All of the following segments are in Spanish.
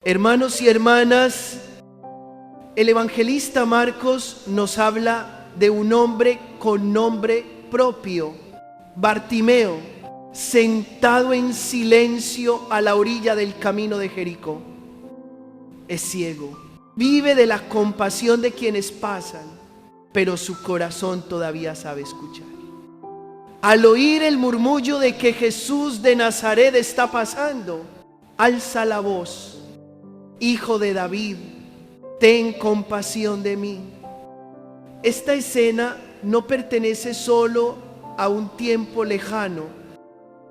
Hermanos y hermanas, el evangelista Marcos nos habla de un hombre con nombre propio, Bartimeo, sentado en silencio a la orilla del camino de Jericó. Es ciego, vive de la compasión de quienes pasan, pero su corazón todavía sabe escuchar. Al oír el murmullo de que Jesús de Nazaret está pasando, alza la voz: Hijo de David, ten compasión de mí. Esta escena no pertenece solo a un tiempo lejano,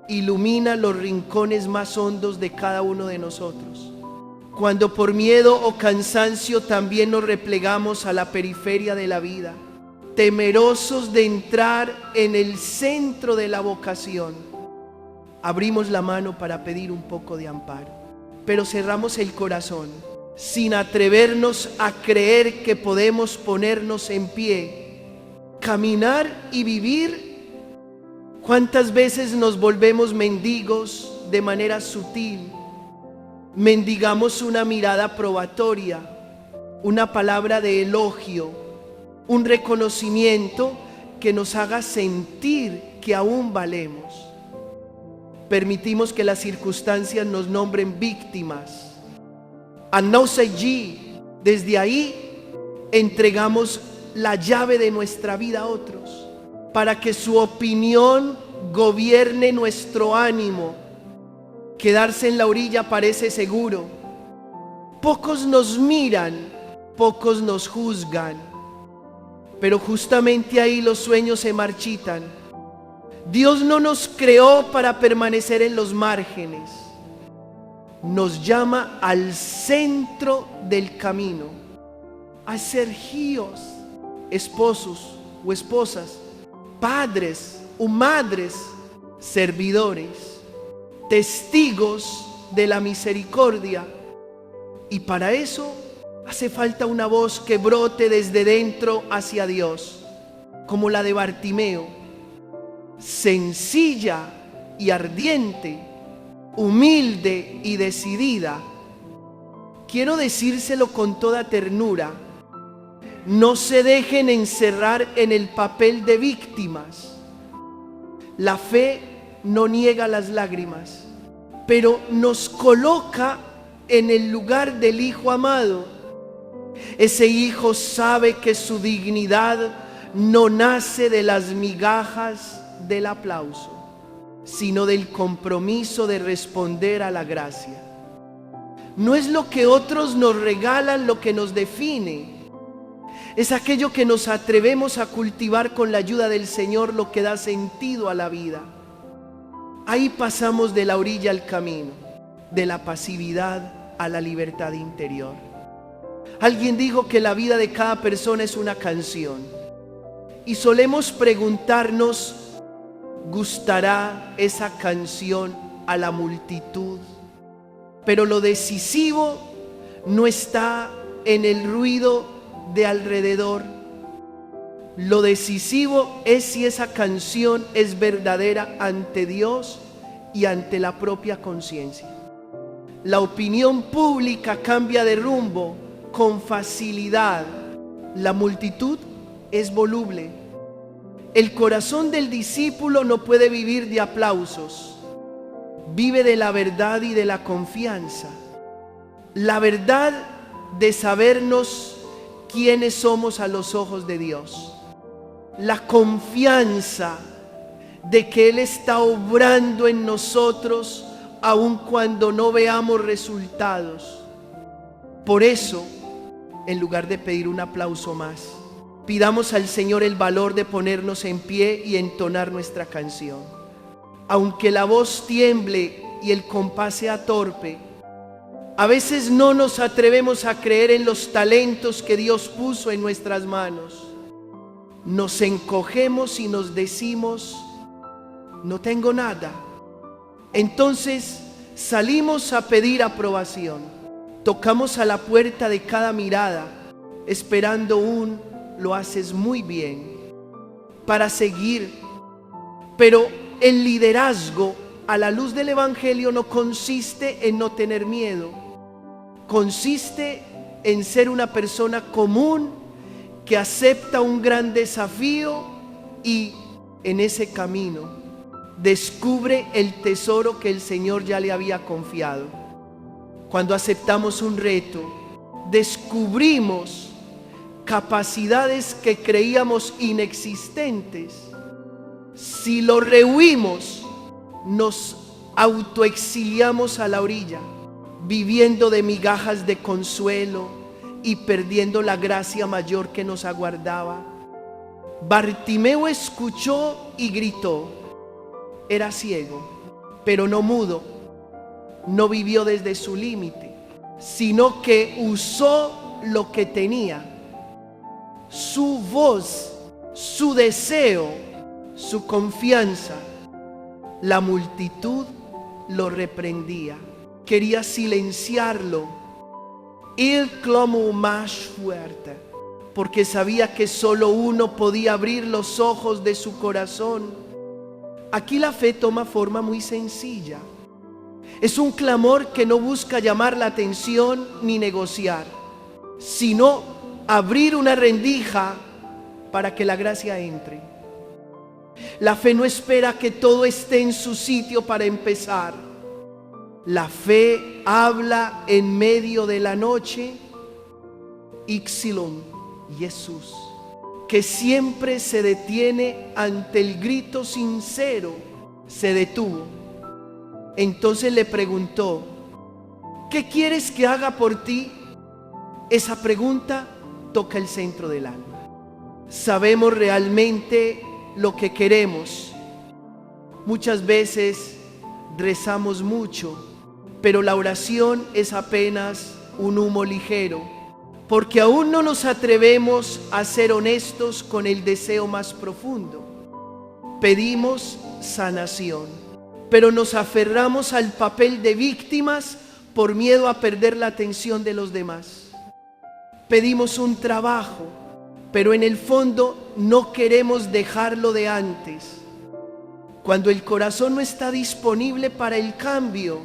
ilumina los rincones más hondos de cada uno de nosotros. Cuando por miedo o cansancio también nos replegamos a la periferia de la vida, temerosos de entrar en el centro de la vocación, abrimos la mano para pedir un poco de amparo, pero cerramos el corazón sin atrevernos a creer que podemos ponernos en pie, caminar y vivir. ¿Cuántas veces nos volvemos mendigos de manera sutil? Mendigamos una mirada probatoria, una palabra de elogio, un reconocimiento que nos haga sentir que aún valemos. Permitimos que las circunstancias nos nombren víctimas. Desde ahí entregamos la llave de nuestra vida a otros, para que su opinión gobierne nuestro ánimo. Quedarse en la orilla parece seguro. Pocos nos miran, pocos nos juzgan, pero justamente ahí los sueños se marchitan. Dios no nos creó para permanecer en los márgenes. Nos llama al centro del camino, a ser hijos, esposos o esposas, padres o madres, servidores, testigos de la misericordia. Y para eso hace falta una voz que brote desde dentro hacia Dios, como la de Bartimeo, sencilla y ardiente, humilde y decidida. Quiero decírselo con toda ternura: no se dejen encerrar en el papel de víctimas. La fe no niega las lágrimas, pero nos coloca en el lugar del hijo amado. Ese hijo sabe que su dignidad no nace de las migajas del aplauso, sino del compromiso de responder a la gracia. No es lo que otros nos regalan lo que nos define, es aquello que nos atrevemos a cultivar con la ayuda del Señor lo que da sentido a la vida. Ahí pasamos de la orilla al camino, de la pasividad a la libertad interior. Alguien dijo que la vida de cada persona es una canción, y solemos preguntarnos: ¿gustará esa canción a la multitud? Pero lo decisivo no está en el ruido de alrededor. Lo decisivo es si esa canción es verdadera ante Dios y ante la propia conciencia. La opinión pública cambia de rumbo con facilidad. La multitud es voluble. El corazón del discípulo no puede vivir de aplausos, vive de la verdad y de la confianza. La verdad de sabernos quiénes somos a los ojos de Dios. La confianza de que Él está obrando en nosotros aun cuando no veamos resultados. Por eso, en lugar de pedir un aplauso más, pidamos al Señor el valor de ponernos en pie y entonar nuestra canción. Aunque la voz tiemble y el compás sea torpe, a veces no nos atrevemos a creer en los talentos que Dios puso en nuestras manos. Nos encogemos y nos decimos: no tengo nada. Entonces salimos a pedir aprobación. Tocamos a la puerta de cada mirada, esperando un "lo haces muy bien" para seguir. Pero el liderazgo a la luz del Evangelio no consiste en no tener miedo, consiste en ser una persona común que acepta un gran desafío y en ese camino descubre el tesoro que el Señor ya le había confiado. Cuando aceptamos un reto, descubrimos capacidades que creíamos inexistentes. Si lo rehuimos, nos autoexiliamos a la orilla, viviendo de migajas de consuelo y perdiendo la gracia mayor que nos aguardaba. Bartimeo escuchó y gritó. Era ciego, pero no mudo. No vivió desde su límite, sino que usó lo que tenía: su voz, su deseo, su confianza. La multitud lo reprendía, quería silenciarlo. Él clamó más fuerte, porque sabía que solo uno podía abrir los ojos de su corazón. Aquí la fe toma forma muy sencilla. Es un clamor que no busca llamar la atención ni negociar, sino abrir una rendija para que la gracia entre. La fe no espera que todo esté en su sitio para empezar. La fe habla en medio de la noche. Ixilon, Jesús, que siempre se detiene ante el grito sincero, se detuvo. Entonces le preguntó: ¿qué quieres que haga por ti? Esa pregunta toca el centro del alma. ¿Sabemos realmente lo que queremos? Muchas veces rezamos mucho, pero la oración es apenas un humo ligero, porque aún no nos atrevemos a ser honestos con el deseo más profundo. Pedimos sanación, pero nos aferramos al papel de víctimas por miedo a perder la atención de los demás. Pedimos un trabajo, pero en el fondo no queremos dejarlo de antes. Cuando el corazón no está disponible para el cambio,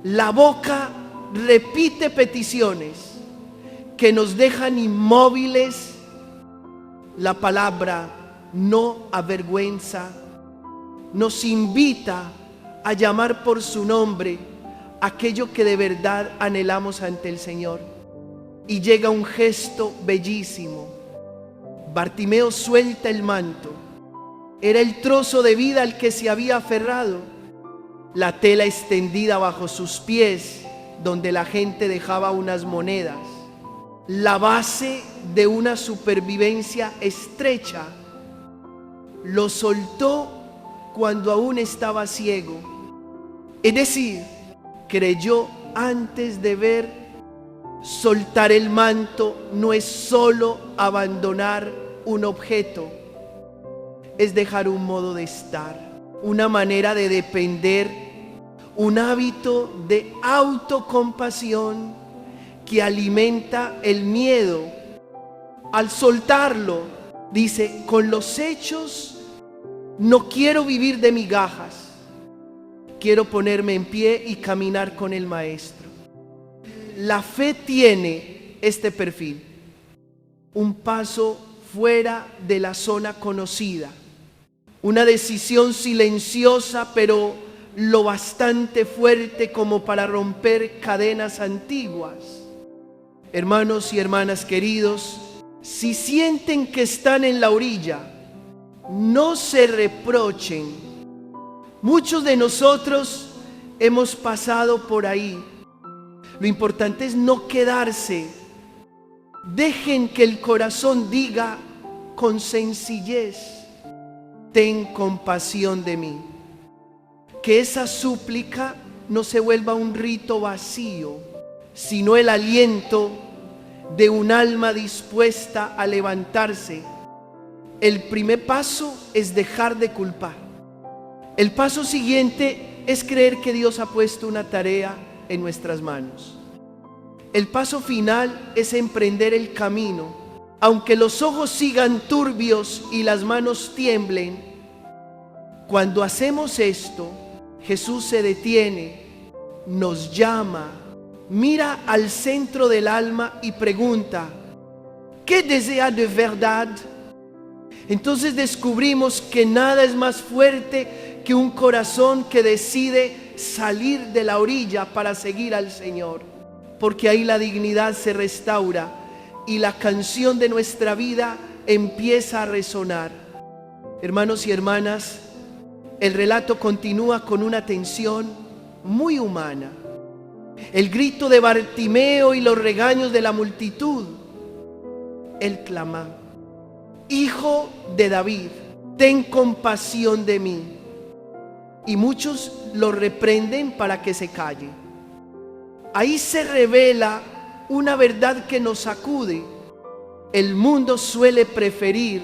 la boca repite peticiones que nos dejan inmóviles. La palabra no avergüenza, nos invita a llamar por su nombre aquello que de verdad anhelamos ante el Señor. Y llega un gesto bellísimo. Bartimeo suelta el manto. Era el trozo de vida al que se había aferrado, la tela extendida bajo sus pies, donde la gente dejaba unas monedas, la base de una supervivencia estrecha. Lo soltó cuando aún estaba ciego, es decir, creyó antes de ver. Soltar el manto no es solo abandonar un objeto, es dejar un modo de estar, una manera de depender, un hábito de autocompasión que alimenta el miedo. Al soltarlo, dice: con los hechos no quiero vivir de migajas, quiero ponerme en pie y caminar con el Maestro. La fe tiene este perfil: un paso fuera de la zona conocida, una decisión silenciosa pero lo bastante fuerte como para romper cadenas antiguas. Hermanos y hermanas queridos, si sienten que están en la orilla, no se reprochen. Muchos de nosotros hemos pasado por ahí. Lo importante es no quedarse. Dejen que el corazón diga con sencillez: ten compasión de mí. Que esa súplica no se vuelva un rito vacío, sino el aliento de un alma dispuesta a levantarse. El primer paso es dejar de culpar. El paso siguiente es creer que Dios ha puesto una tarea en nuestras manos. El paso final es emprender el camino, aunque los ojos sigan turbios y las manos tiemblen. Cuando hacemos esto, Jesús se detiene, nos llama, mira al centro del alma y pregunta, ¿qué desea de verdad? Entonces descubrimos que nada es más fuerte que un corazón que decide salir de la orilla para seguir al Señor, porque ahí la dignidad se restaura y la canción de nuestra vida empieza a resonar. Hermanos y hermanas, el relato continúa con una tensión muy humana. El grito de Bartimeo y los regaños de la multitud. Él clama, Hijo de David, ten compasión de mí. Y muchos lo reprenden para que se calle. Ahí se revela una verdad que nos sacude. El mundo suele preferir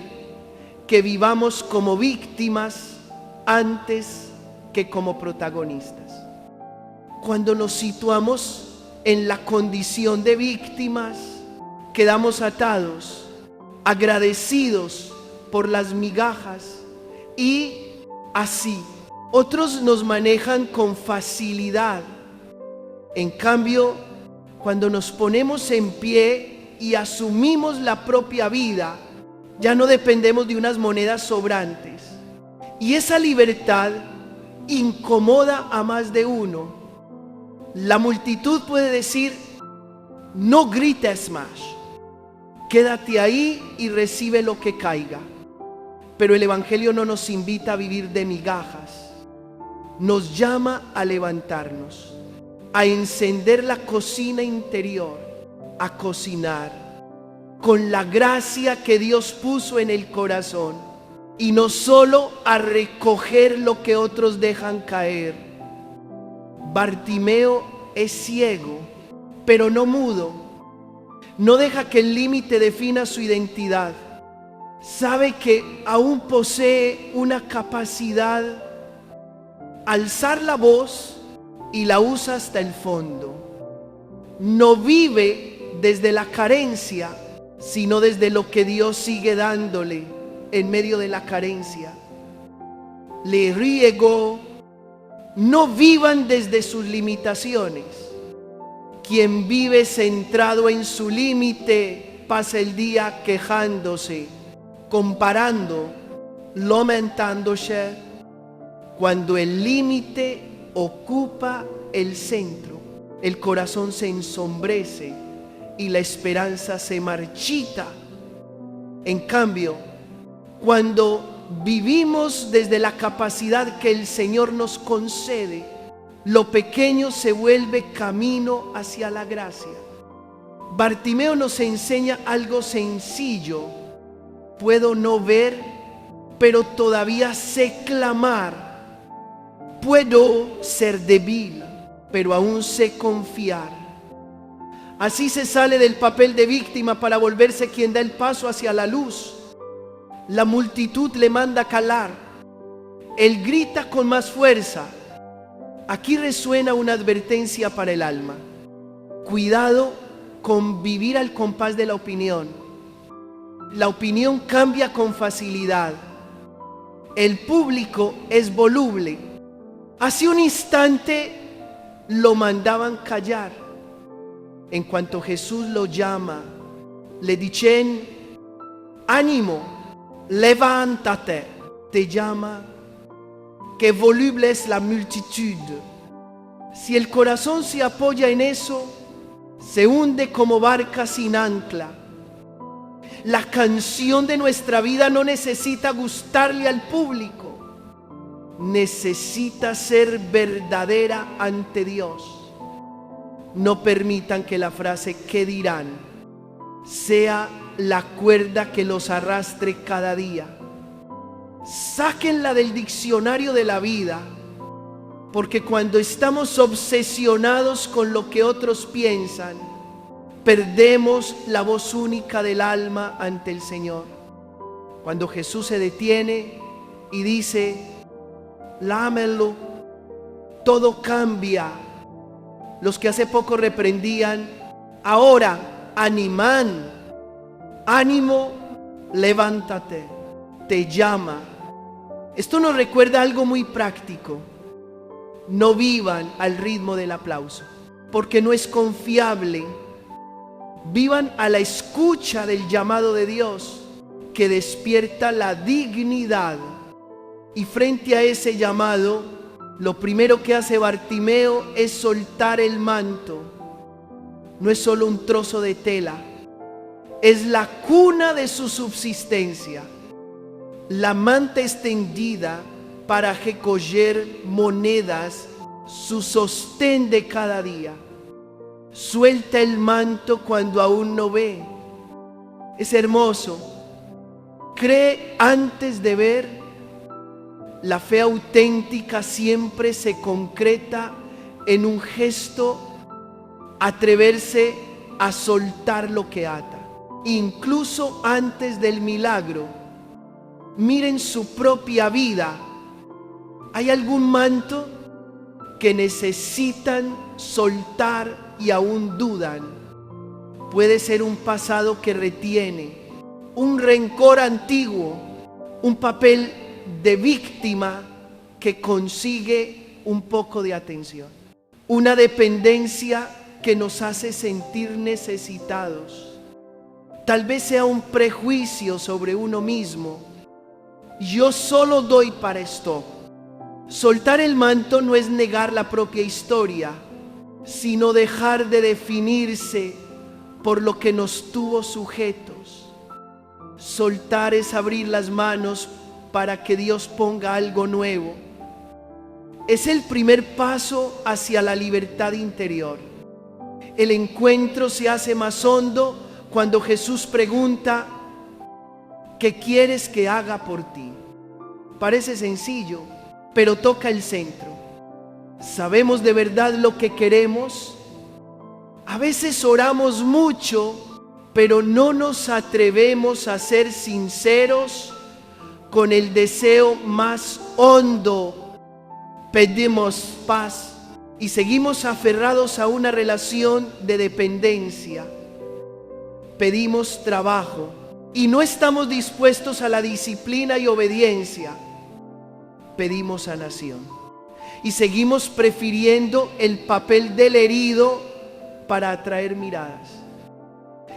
que vivamos como víctimas antes que como protagonistas. Cuando nos situamos en la condición de víctimas, quedamos atados, agradecidos por las migajas y así otros nos manejan con facilidad. En cambio, cuando nos ponemos en pie y asumimos la propia vida, ya no dependemos de unas monedas sobrantes. Y esa libertad incomoda a más de uno. La multitud puede decir, no grites más, quédate ahí y recibe lo que caiga. Pero el Evangelio no nos invita a vivir de migajas, nos llama a levantarnos, a encender la cocina interior, a cocinar con la gracia que Dios puso en el corazón y no solo a recoger lo que otros dejan caer. Bartimeo es ciego, pero no mudo. No deja que el límite defina su identidad. Sabe que aún posee una capacidad, alzar la voz y la usa hasta el fondo. No vive desde la carencia, sino desde lo que Dios sigue dándole en medio de la carencia. Le riego, no vivan desde sus limitaciones. Quien vive centrado en su límite pasa el día quejándose, comparando, lamentándose. Cuando el límite ocupa el centro, el corazón se ensombrece y la esperanza se marchita. En cambio, cuando vivimos desde la capacidad que el Señor nos concede, lo pequeño se vuelve camino hacia la gracia. Bartimeo nos enseña algo sencillo. Puedo no ver, pero todavía sé clamar. Puedo ser débil, pero aún sé confiar. Así se sale del papel de víctima para volverse quien da el paso hacia la luz. La multitud le manda calar. Él grita con más fuerza. Aquí resuena una advertencia para el alma. Cuidado con vivir al compás de la opinión. La opinión cambia con facilidad. El público es voluble. Hace un instante lo mandaban callar. En cuanto Jesús lo llama, le dicen, ánimo, levántate, te llama. Qué voluble es la multitud. Si el corazón se apoya en eso, se hunde como barca sin ancla. La canción de nuestra vida no necesita gustarle al público, necesita ser verdadera ante Dios. No permitan que la frase ¿qué dirán? sea la cuerda que los arrastre cada día. Sáquenla del diccionario de la vida, porque cuando estamos obsesionados con lo que otros piensan, perdemos la voz única del alma ante el Señor. Cuando Jesús se detiene y dice, lámenlo, todo cambia. Los que hace poco reprendían, ahora animan, ánimo, levántate, te llama. Esto nos recuerda algo muy práctico. No vivan al ritmo del aplauso. porque no es confiable. Vivan a la escucha del llamado de Dios que despierta la dignidad. Y frente a ese llamado, lo primero que hace Bartimeo es soltar el manto. No es solo un trozo de tela, es la cuna de su subsistencia. La manta extendida para recoger monedas, su sostén de cada día. Suelta el manto cuando aún no ve. Es hermoso. Cree antes de ver. La fe auténtica siempre se concreta en un gesto, atreverse a soltar lo que ata, incluso antes del milagro. Miren su propia vida. ¿Hay algún manto que necesitan soltar y aún dudan? Puede ser un pasado que retiene, un rencor antiguo, un papel de víctima que consigue un poco de atención, una dependencia que nos hace sentir necesitados. Tal vez sea un prejuicio sobre uno mismo. Yo solo doy para esto. Soltar el manto no es negar la propia historia, sino dejar de definirse por lo que nos tuvo sujetos. Soltar es abrir las manos para que Dios ponga algo nuevo. Es el primer paso hacia la libertad interior. El encuentro se hace más hondo cuando Jesús pregunta: ¿qué quieres que haga por ti? Parece sencillo, pero toca el centro. ¿Sabemos de verdad lo que queremos? A veces oramos mucho, pero no nos atrevemos a ser sinceros con el deseo más hondo. Pedimos paz y seguimos aferrados a una relación de dependencia. Pedimos trabajo y no estamos dispuestos a la disciplina y obediencia. Pedimos sanación y seguimos prefiriendo el papel del herido para atraer miradas.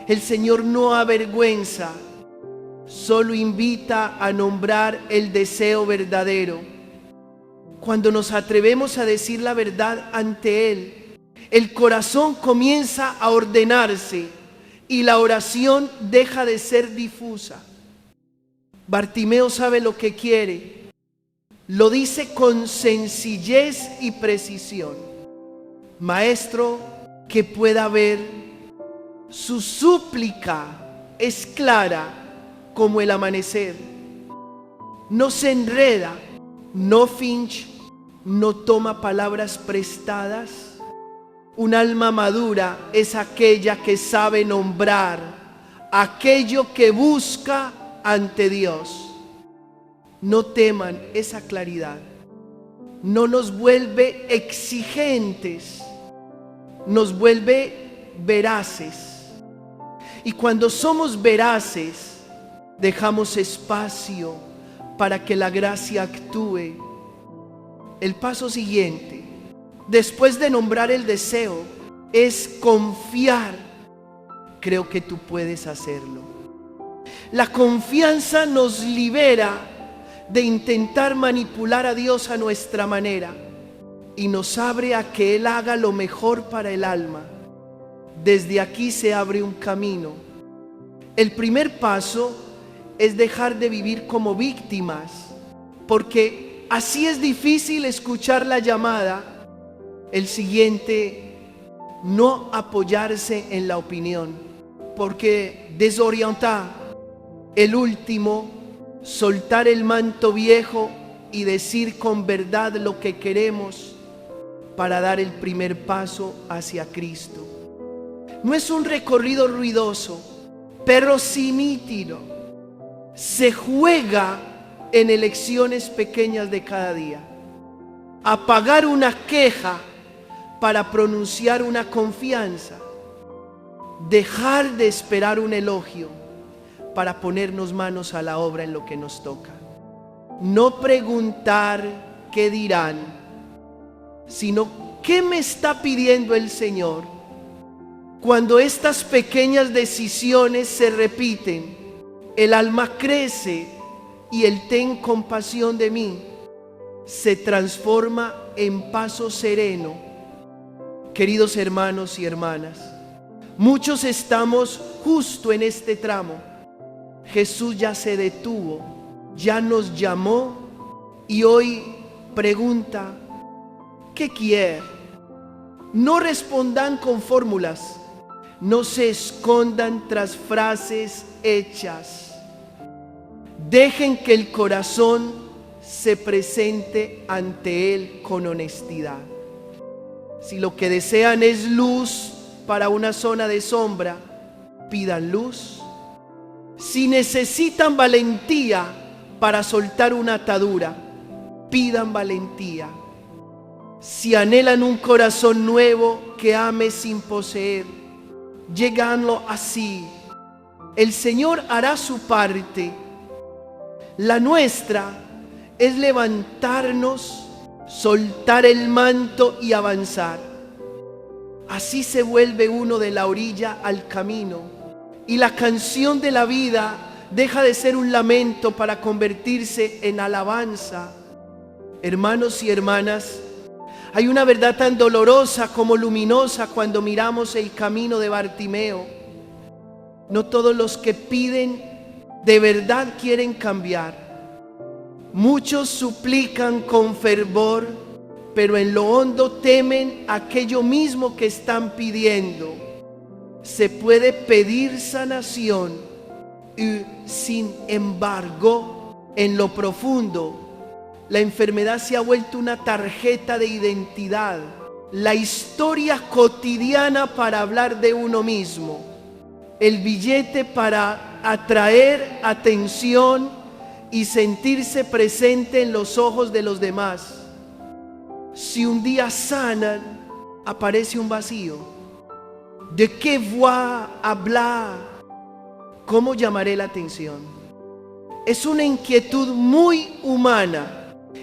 El Señor no avergüenza, solo invita a nombrar el deseo verdadero. Cuando nos atrevemos a decir la verdad ante Él, el corazón comienza a ordenarse y la oración deja de ser difusa. Bartimeo sabe lo que quiere. Lo dice con sencillez y precisión. Maestro, que pueda ver. Su súplica es clara como el amanecer. No se enreda, no finge, no toma palabras prestadas. Un alma madura es aquella que sabe nombrar aquello que busca ante Dios. No teman esa claridad. No nos vuelve exigentes, nos vuelve veraces. Y cuando somos veraces, dejamos espacio para que la gracia actúe. El paso siguiente, después de nombrar el deseo, es confiar. Creo que tú puedes hacerlo. La confianza nos libera de intentar manipular a Dios a nuestra manera y nos abre a que Él haga lo mejor para el alma. Desde aquí se abre un camino. El primer paso es dejar de vivir como víctimas, porque así es difícil escuchar la llamada. El siguiente, no apoyarse en la opinión, porque desorienta. El último, soltar el manto viejo y decir con verdad lo que queremos para dar el primer paso hacia Cristo. No es un recorrido ruidoso, pero sí nítido. Se juega en elecciones pequeñas de cada día. Apagar una queja para pronunciar una confianza. Dejar de esperar un elogio para ponernos manos a la obra en lo que nos toca. No preguntar qué dirán, sino ¿qué me está pidiendo el Señor? Cuando estas pequeñas decisiones se repiten, el alma crece y el ten compasión de mí se transforma en paso sereno. Queridos hermanos y hermanas, muchos estamos justo en este tramo. Jesús ya se detuvo, ya nos llamó y hoy pregunta, ¿qué quiere? No respondan con fórmulas, no se escondan tras frases hechas. Dejen que el corazón se presente ante Él con honestidad. Si lo que desean es luz para una zona de sombra, pidan luz. Si necesitan valentía para soltar una atadura, pidan valentía. Si anhelan un corazón nuevo que ame sin poseer, lléganlo así. El Señor hará su parte. La nuestra es levantarnos, soltar el manto y avanzar. Así se vuelve uno de la orilla al camino y la canción de la vida deja de ser un lamento para convertirse en alabanza. Hermanos y hermanas, hay una verdad tan dolorosa como luminosa cuando miramos el camino de Bartimeo. No todos los que piden de verdad quieren cambiar. Muchos suplican con fervor, pero en lo hondo temen aquello mismo que están pidiendo. Se puede pedir sanación y, sin embargo, en lo profundo, la enfermedad se ha vuelto una tarjeta de identidad, la historia cotidiana para hablar de uno mismo, el billete para atraer atención y sentirse presente en los ojos de los demás. Si un día sanan, aparece un vacío. ¿De qué voy a hablar? ¿Cómo llamaré la atención? Es una inquietud muy humana.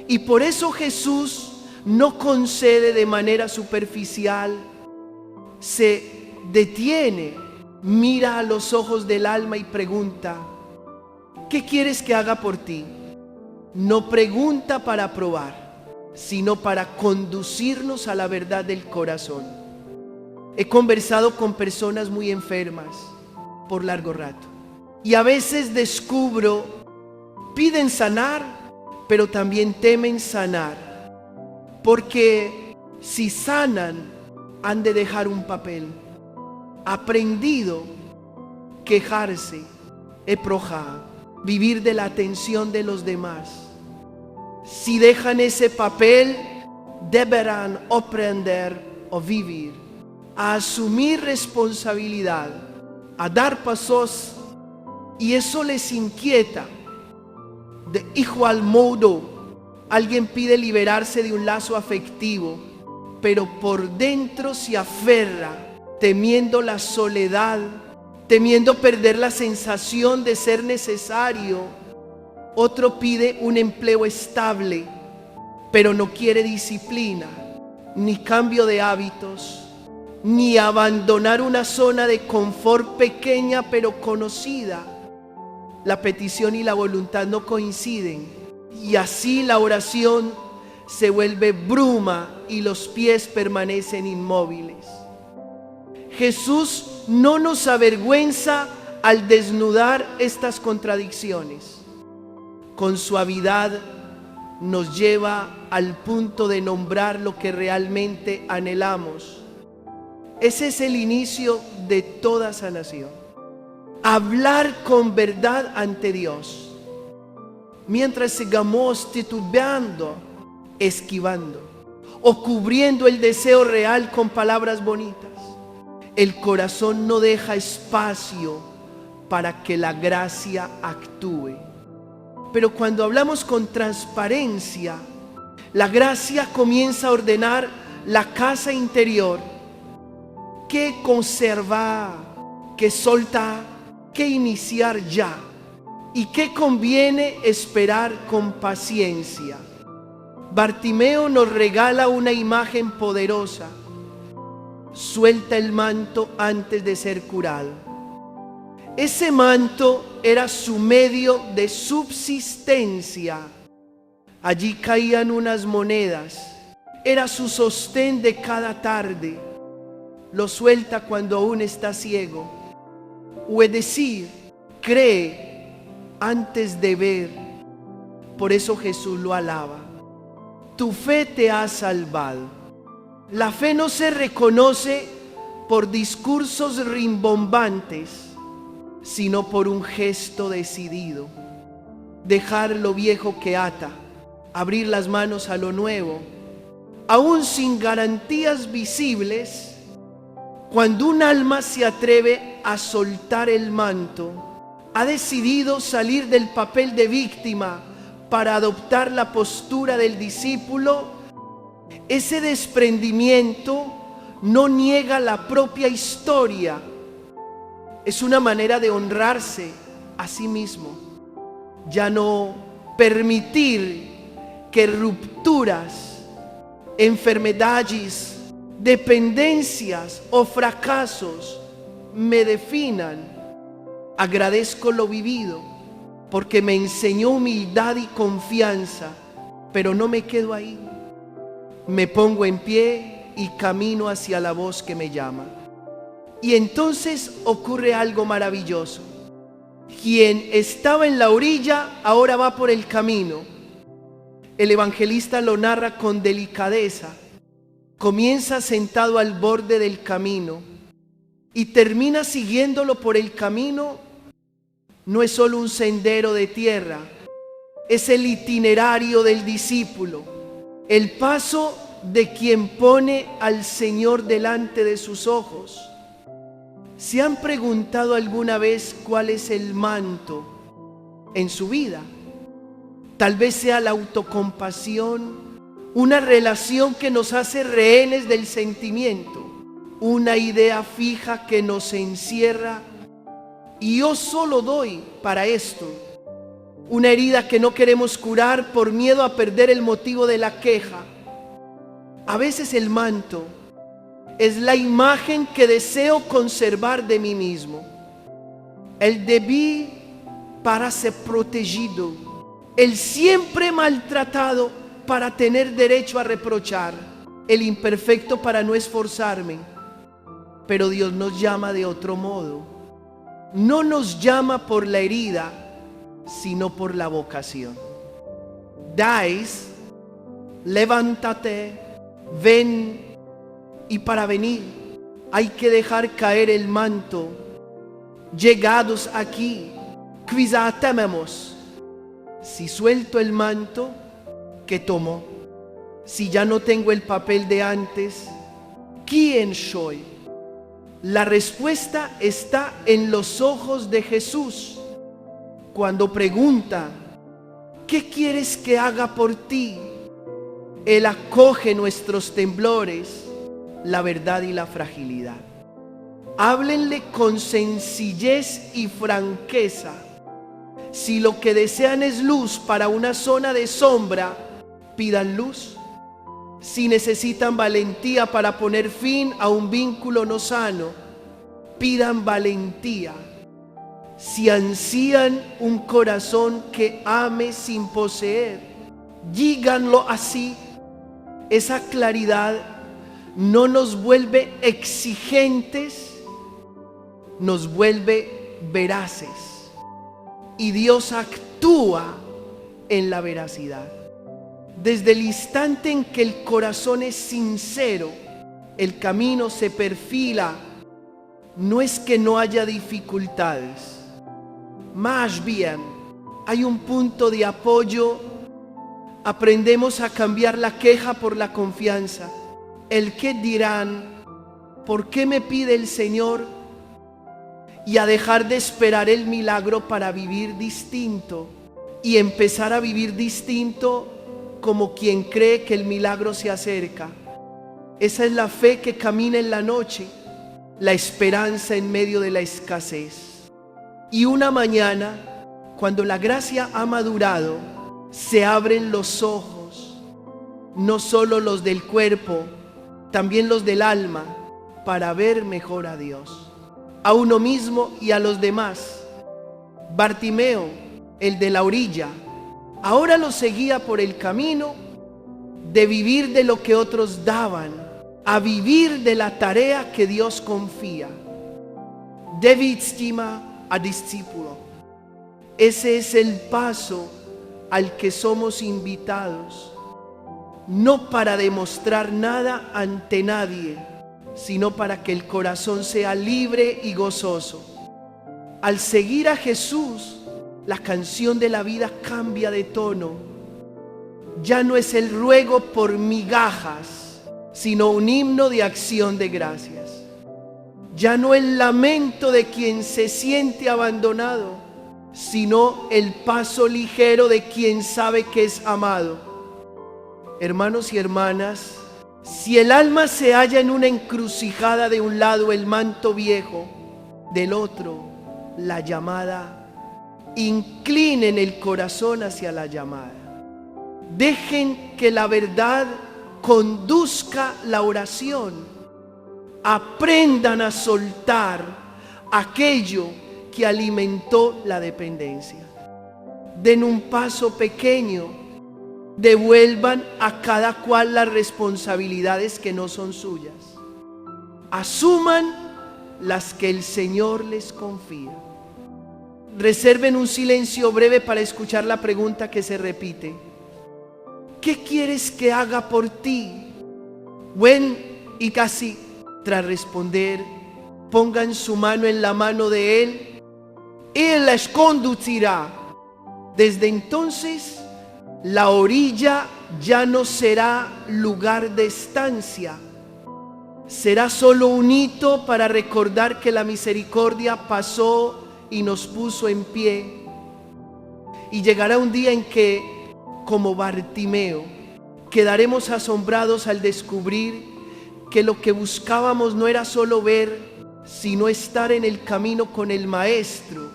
Y por eso Jesús no concede de manera superficial, se detiene, mira a los ojos del alma y pregunta, ¿qué quieres que haga por ti? No pregunta para probar, sino para conducirnos a la verdad del corazón. He conversado con personas muy enfermas por largo rato y a veces descubro, piden sanar, pero también temen sanar, porque si sanan han de dejar un papel. Aprendido quejarse, eproja, vivir de la atención de los demás. Si dejan ese papel, deberán aprender a vivir, a asumir responsabilidad, a dar pasos, y eso les inquieta. De igual modo, alguien pide liberarse de un lazo afectivo, pero por dentro se aferra, temiendo la soledad, temiendo perder la sensación de ser necesario. Otro pide un empleo estable, pero no quiere disciplina, ni cambio de hábitos, ni abandonar una zona de confort pequeña pero conocida. La petición y la voluntad no coinciden y así la oración se vuelve bruma y los pies permanecen inmóviles. Jesús no nos avergüenza al desnudar estas contradicciones. Con suavidad nos lleva al punto de nombrar lo que realmente anhelamos. Ese es el inicio de toda sanación. Hablar con verdad ante Dios, mientras sigamos titubeando, esquivando o cubriendo el deseo real con palabras bonitas. El corazón no deja espacio para que la gracia actúe. Pero cuando hablamos con transparencia, la gracia comienza a ordenar la casa interior. ¿Qué conservar? ¿Qué soltar? ¿Qué iniciar ya? ¿Y qué conviene esperar con paciencia? Bartimeo nos regala una imagen poderosa. Suelta el manto antes de ser curado. Ese manto era su medio de subsistencia. Allí caían unas monedas. Era su sostén de cada tarde. Lo suelta cuando aún está ciego. O es decir, cree antes de ver. Por eso Jesús lo alaba. Tu fe te ha salvado. La fe no se reconoce por discursos rimbombantes, sino por un gesto decidido. Dejar lo viejo que ata, abrir las manos a lo nuevo, aún sin garantías visibles. Cuando un alma se atreve a soltar el manto, ha decidido salir del papel de víctima para adoptar la postura del discípulo. Ese desprendimiento no niega la propia historia. Es una manera de honrarse a sí mismo. Ya no permitir que rupturas, enfermedades, dependencias o fracasos me definan. Agradezco lo vivido porque me enseñó humildad y confianza, pero no me quedo ahí. Me pongo en pie y camino hacia la voz que me llama. Y entonces ocurre algo maravilloso. Quien estaba en la orilla ahora va por el camino. El evangelista lo narra con delicadeza. Comienza sentado al borde del camino y termina siguiéndolo por el camino. No es solo un sendero de tierra, es el itinerario del discípulo. El paso de quien pone al Señor delante de sus ojos. ¿Se han preguntado alguna vez cuál es el manto en su vida? Tal vez sea la autocompasión, una relación que nos hace rehenes del sentimiento, una idea fija que nos encierra. Y yo solo doy para esto. Una herida que no queremos curar por miedo a perder el motivo de la queja. A veces el manto es la imagen que deseo conservar de mí mismo. El debí para ser protegido. El siempre maltratado para tener derecho a reprochar. El imperfecto para no esforzarme. Pero Dios nos llama de otro modo. No nos llama por la herida, sino por la vocación. Dais, levántate, ven. Y para venir hay que dejar caer el manto. Llegados aquí, quizá tememos. Si suelto el manto, ¿qué tomo? Si ya no tengo el papel de antes, ¿quién soy? La respuesta está en los ojos de Jesús. Cuando pregunta, ¿qué quieres que haga por ti? Él acoge nuestros temblores, la verdad y la fragilidad. Háblenle con sencillez y franqueza. Si lo que desean es luz para una zona de sombra, pidan luz. Si necesitan valentía para poner fin a un vínculo no sano, pidan valentía. Si ansían un corazón que ame sin poseer, díganlo así. Esa claridad no nos vuelve exigentes, nos vuelve veraces. Y Dios actúa en la veracidad. Desde el instante en que el corazón es sincero, el camino se perfila. No es que no haya dificultades, más bien hay un punto de apoyo. Aprendemos a cambiar la queja por la confianza. El qué dirán, ¿por qué me pide el Señor? Y a dejar de esperar el milagro para vivir distinto y empezar a vivir distinto como quien cree que el milagro se acerca. Esa es la fe que camina en la noche, la esperanza en medio de la escasez. Y una mañana, cuando la gracia ha madurado, se abren los ojos no solo los del cuerpo, también los del alma, para ver mejor a Dios, a uno mismo y a los demás. Bartimeo, el de la orilla, ahora lo seguía por el camino de vivir de lo que otros daban, a vivir de la tarea que Dios confía. David estima a discípulo. Ese es el paso al que somos invitados, no para demostrar nada ante nadie, sino para que el corazón sea libre y gozoso. Al seguir a Jesús, la canción de la vida cambia de tono. Ya no es el ruego por migajas, sino un himno de acción de gracias. Ya no el lamento de quien se siente abandonado, sino el paso ligero de quien sabe que es amado. Hermanos y hermanas, si el alma se halla en una encrucijada, de un lado el manto viejo, del otro la llamada, inclinen el corazón hacia la llamada. Dejen que la verdad conduzca la oración. Aprendan a soltar aquello que alimentó la dependencia. Den un paso pequeño. Devuelvan a cada cual las responsabilidades que no son suyas. Asuman las que el Señor les confía. Reserven un silencio breve para escuchar la pregunta que se repite. ¿Qué quieres que haga por ti? Y casi tras responder, pongan su mano en la mano de Él. Él les conducirá. Desde entonces, la orilla ya no será lugar de estancia. Será solo un hito para recordar que la misericordia pasó y nos puso en pie. Y llegará un día en que, como Bartimeo, quedaremos asombrados al descubrir que lo que buscábamos no era solo ver, sino estar en el camino con el Maestro.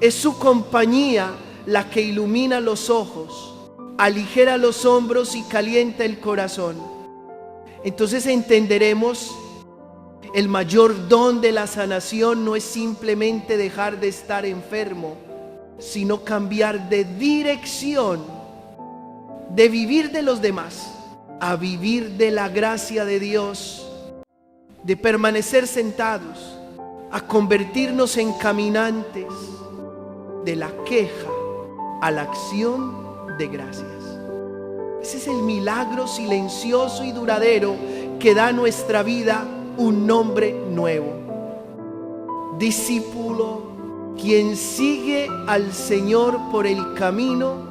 Es su compañía la que ilumina los ojos, aligera los hombros y calienta el corazón. Entonces entenderemos: el mayor don de la sanación no es simplemente dejar de estar enfermo, sino cambiar de dirección, de vivir de los demás a vivir de la gracia de Dios, de permanecer sentados a convertirnos en caminantes, de la queja a la acción de gracias. Ese es el milagro silencioso y duradero que da a nuestra vida un nombre nuevo. Discípulo, quien sigue al Señor por el camino